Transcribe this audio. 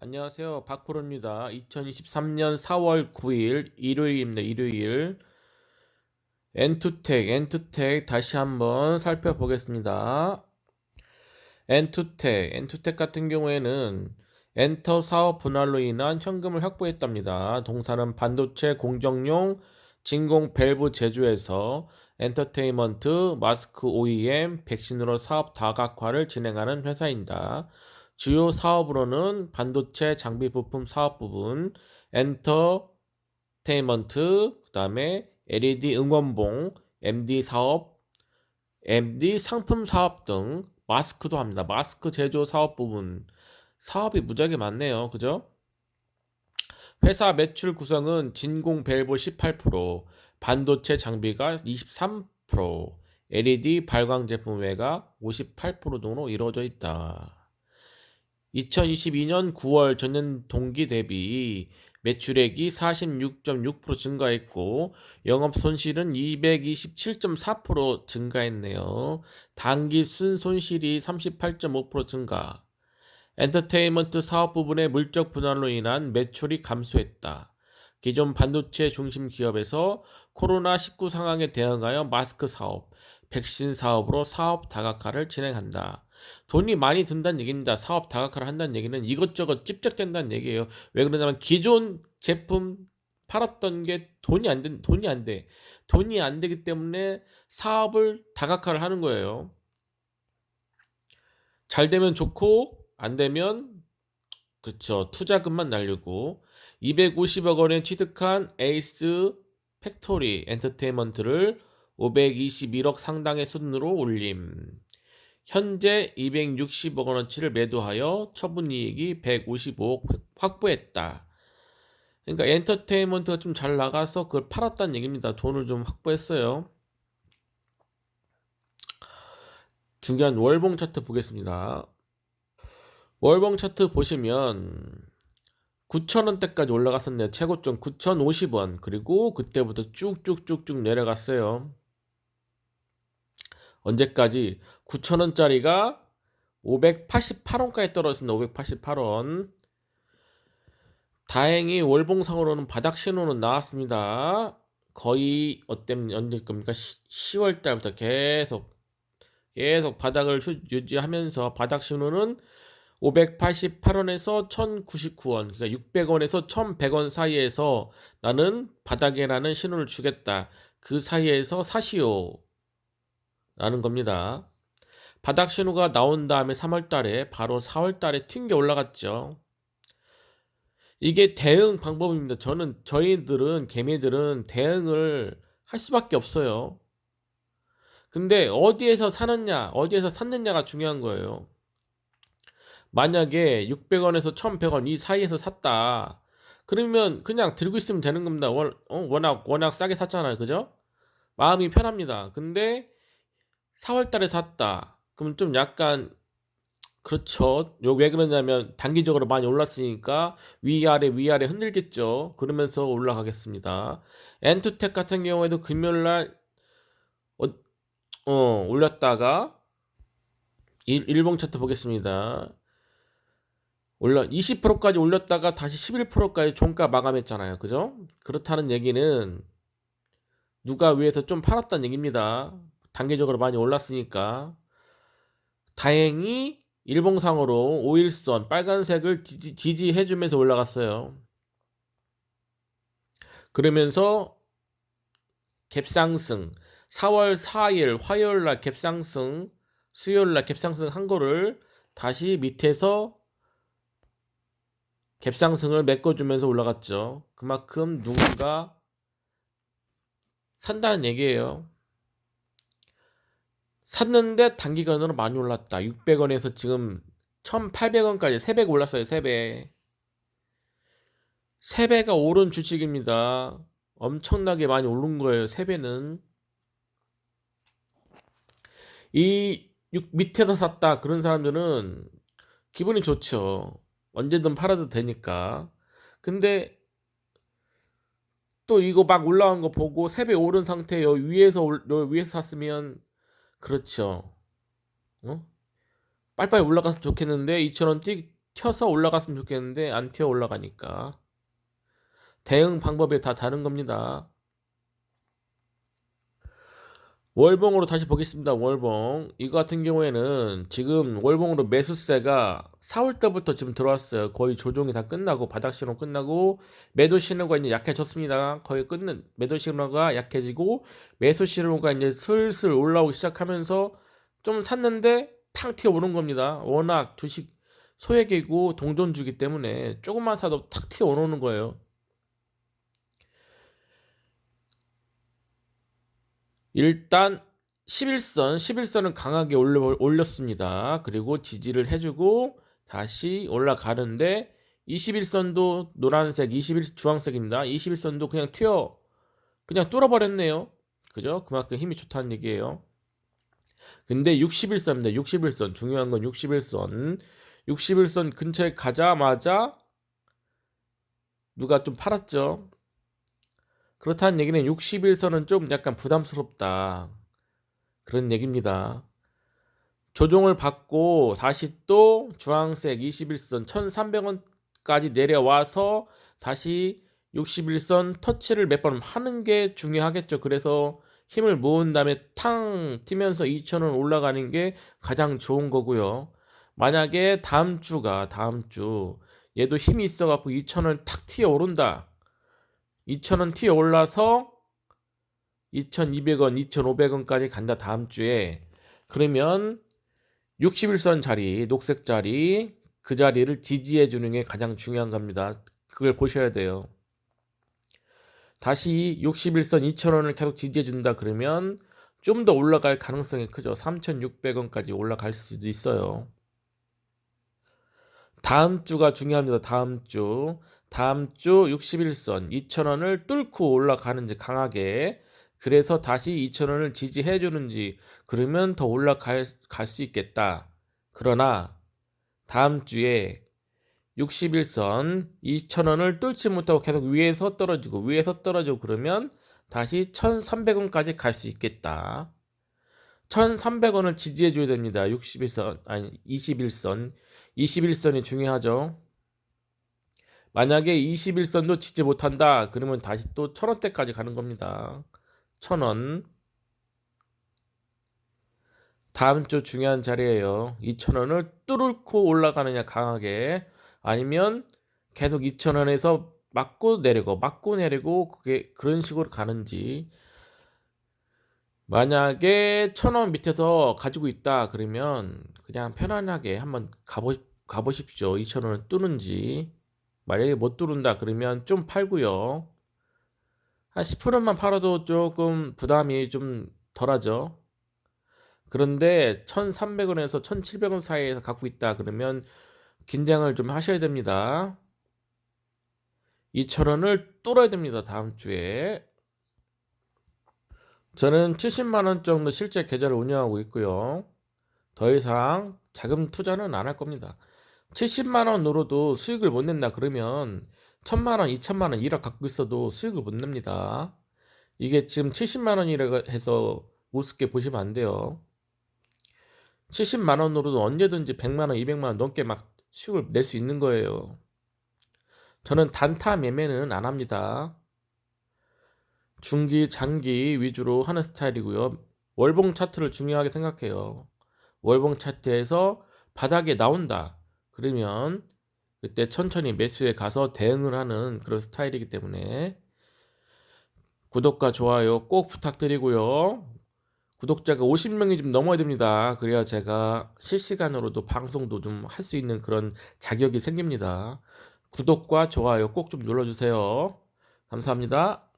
안녕하세요. 박프로입니다. 2023년 4월 9일 일요일입니다. 일요일. 엔투텍 다시 한번 살펴보겠습니다. 엔투텍 같은 경우에는 엔터 사업 분할로 인한 현금을 확보했답니다. 동사는 반도체 공정용 진공 밸브 제조에서 엔터테인먼트, 마스크 OEM, 백신으로 사업 다각화를 진행하는 회사입니다. 주요 사업으로는 반도체 장비 부품 사업 부분, 엔터테인먼트, 그 다음에 LED 응원봉, MD 사업, MD 상품 사업 등 마스크도 합니다. 마스크 제조 사업 부분. 사업이 무지하게 많네요. 그죠? 회사 매출 구성은 진공 밸브 18%, 반도체 장비가 23%, LED 발광 제품 외가 58% 등으로 이루어져 있다. 2022년 9월 전년 동기 대비 매출액이 46.6% 증가했고 영업 손실은 227.4% 증가했네요. 당기 순손실이 38.5% 증가. 엔터테인먼트 사업 부분의 물적 분할로 인한 매출이 감소했다. 기존 반도체 중심 기업에서 코로나19 상황에 대응하여 마스크 사업, 백신 사업으로 사업 다각화를 진행한다. 돈이 많이 든다는 얘기입니다. 사업 다각화를 한다는 얘기는 이것저것 찝적된다는 얘기예요. 왜 그러냐면 기존 제품 팔았던 게 돈이 안 되기 때문에 사업을 다각화를 하는 거예요. 잘 되면 좋고 안 되면 그쵸. 투자금만 날리고 250억 원에 취득한 에이스 팩토리 엔터테인먼트를 521억 상당의 순으로 올림. 현재 260억 원어치를 매도하여 처분이익이 155억 확보했다. 그러니까 엔터테인먼트가 좀 잘 나가서 그걸 팔았다는 얘기입니다. 돈을 좀 확보했어요. 중요한 월봉 차트 보겠습니다. 월봉 차트 보시면 9,000원대까지 올라갔었네요. 최고점 9,050원. 그리고 그때부터 쭉쭉쭉쭉 내려갔어요. 언제까지? 9,000원짜리가 588원까지 떨어졌습니다. 588원. 다행히 월봉상으로는 바닥 신호는 나왔습니다. 거의 언제일 겁니까? 10월 달부터 계속 바닥을 유지하면서 바닥 신호는 588원에서 1099원, 그러니까 600원에서 1100원 사이에서 나는 바닥이라는 신호를 주겠다. 그 사이에서 사시오. 라는 겁니다. 바닥 신호가 나온 다음에 3월 달에 바로 4월 달에 튕겨 올라갔죠. 이게 대응 방법입니다. 저희들은, 개미들은 대응을 할 수밖에 없어요. 근데 어디에서 사느냐, 어디에서 샀느냐가 중요한 거예요. 만약에 600원에서 1100원 이 사이에서 샀다. 그러면 그냥 들고 있으면 되는 겁니다. 워낙 싸게 샀잖아요. 그죠? 마음이 편합니다. 근데 4월 달에 샀다. 그럼 좀 약간 그렇죠. 왜 그러냐면 단기적으로 많이 올랐으니까 위아래 흔들겠죠. 그러면서 올라가겠습니다. 엔투텍 같은 경우에도 금요일날 올렸다가 일봉 차트 보겠습니다. 20%까지 올렸다가 다시 11%까지 종가 마감했잖아요. 그죠? 그렇다는 얘기는 누가 위에서 좀 팔았다는 얘기입니다. 단계적으로 많이 올랐으니까. 다행히 일봉상으로 5일선 빨간색을 지지해주면서 올라갔어요. 그러면서 갭상승 4월 4일 화요일날 갭상승 수요일날 갭상승 한 거를 다시 밑에서 갭상승을 메꿔주면서 올라갔죠. 그만큼 누군가 산다는 얘기예요. 샀는데 단기간으로 많이 올랐다. 600원에서 지금 1,800원까지 3배 올랐어요. 3배. 3배가 오른 주식입니다. 엄청나게 많이 오른 거예요. 3배는. 밑에서 샀다. 그런 사람들은 기분이 좋죠. 언제든 팔아도 되니까. 근데 또 이거 막 올라온 거 보고 3배 오른 상태에 위에서 샀으면 그렇죠. 어? 빨리빨리 올라갔으면 좋겠는데 2,000원 튀어서 올라갔으면 좋겠는데 안 튀어 올라가니까 대응 방법이 다 다른 겁니다. 월봉으로 다시 보겠습니다. 월봉 이거 같은 경우에는 지금 월봉으로 매수세가 4월 때부터 지금 들어왔어요. 거의 조정이 다 끝나고 바닥 신호 끝나고 매도 신호가 이제 약해졌습니다. 거의 끝는 매도 신호가 약해지고 매수 신호가 이제 슬슬 올라오기 시작하면서 좀 샀는데 팡 튀어오는 겁니다. 워낙 주식 소액이고 동전주기 때문에 조금만 사도 탁 튀어오는 거예요. 일단 11선은 강하게 올렸습니다. 그리고 지지를 해주고 다시 올라가는데 21선도 노란색, 21 주황색입니다. 21선도 그냥 뚫어버렸네요. 그죠? 그만큼 힘이 좋다는 얘기예요. 근데 61선입니다. 61선 중요한 건 61선. 61선 근처에 가자마자 누가 좀 팔았죠. 그렇다는 얘기는 61선은 좀 약간 부담스럽다. 그런 얘기입니다. 조정을 받고 다시 또 주황색 21선 1300원까지 내려와서 다시 61선 터치를 몇 번 하는 게 중요하겠죠. 그래서 힘을 모은 다음에 탕 튀면서 2000원 올라가는 게 가장 좋은 거고요. 만약에 다음 주 얘도 힘이 있어 갖고 2000원 탁 튀어 오른다. 2000원 튀어 올라서 2200원, 2500원까지 간다 다음 주에. 그러면 61선 자리, 녹색 자리, 그 자리를 지지해 주는 게 가장 중요한 겁니다. 그걸 보셔야 돼요. 다시 61선 2000원을 계속 지지해 준다 그러면 좀 더 올라갈 가능성이 크죠. 3600원까지 올라갈 수도 있어요. 다음 주가 중요합니다. 다음 주 61선 2000원을 뚫고 올라가는지 강하게, 그래서 다시 2000원을 지지해 주는지, 그러면 더 올라갈 수 있겠다. 그러나 다음 주에 61선 2000원을 뚫지 못하고 계속 위에서 떨어지고 그러면 다시 1300원까지 갈 수 있겠다. 1300원을 지지해 줘야 됩니다. 21선이 중요하죠. 만약에 21선도 지지 못한다 그러면 다시 또 1000원대까지 가는 겁니다. 1000원 다음 주 중요한 자리예요. 2000원을 뚫고 올라가느냐 강하게, 아니면 계속 2000원에서 맞고 내리고 그게 그런 식으로 가는지. 만약에 1000원 밑에서 가지고 있다 그러면 그냥 편안하게 한번 가보십시오. 2000원을 뚫는지. 만약에 못 뚫는다 그러면 좀 팔고요. 한 10%만 팔아도 조금 부담이 좀 덜하죠. 그런데 1300원에서 1700원 사이에서 갖고 있다 그러면 긴장을 좀 하셔야 됩니다. 2000원을 뚫어야 됩니다. 다음 주에. 저는 70만원 정도 실제 계좌를 운영하고 있고요. 더 이상 자금 투자는 안 할 겁니다. 70만원으로도 수익을 못 낸다 그러면 1000만원, 2000만원 1억 갖고 있어도 수익을 못 냅니다. 이게 지금 70만원이라고 해서 우습게 보시면 안 돼요. 70만원으로도 언제든지 100만원, 200만원 넘게 막 수익을 낼 수 있는 거예요. 저는 단타 매매는 안 합니다. 중기, 장기 위주로 하는 스타일이고요. 월봉 차트를 중요하게 생각해요. 월봉 차트에서 바닥에 나온다 그러면 그때 천천히 매수에 가서 대응을 하는 그런 스타일이기 때문에 구독과 좋아요 꼭 부탁드리고요. 구독자가 50명이 좀 넘어야 됩니다. 그래야 제가 실시간으로도 방송도 좀 할 수 있는 그런 자격이 생깁니다. 구독과 좋아요 꼭 좀 눌러주세요. 감사합니다.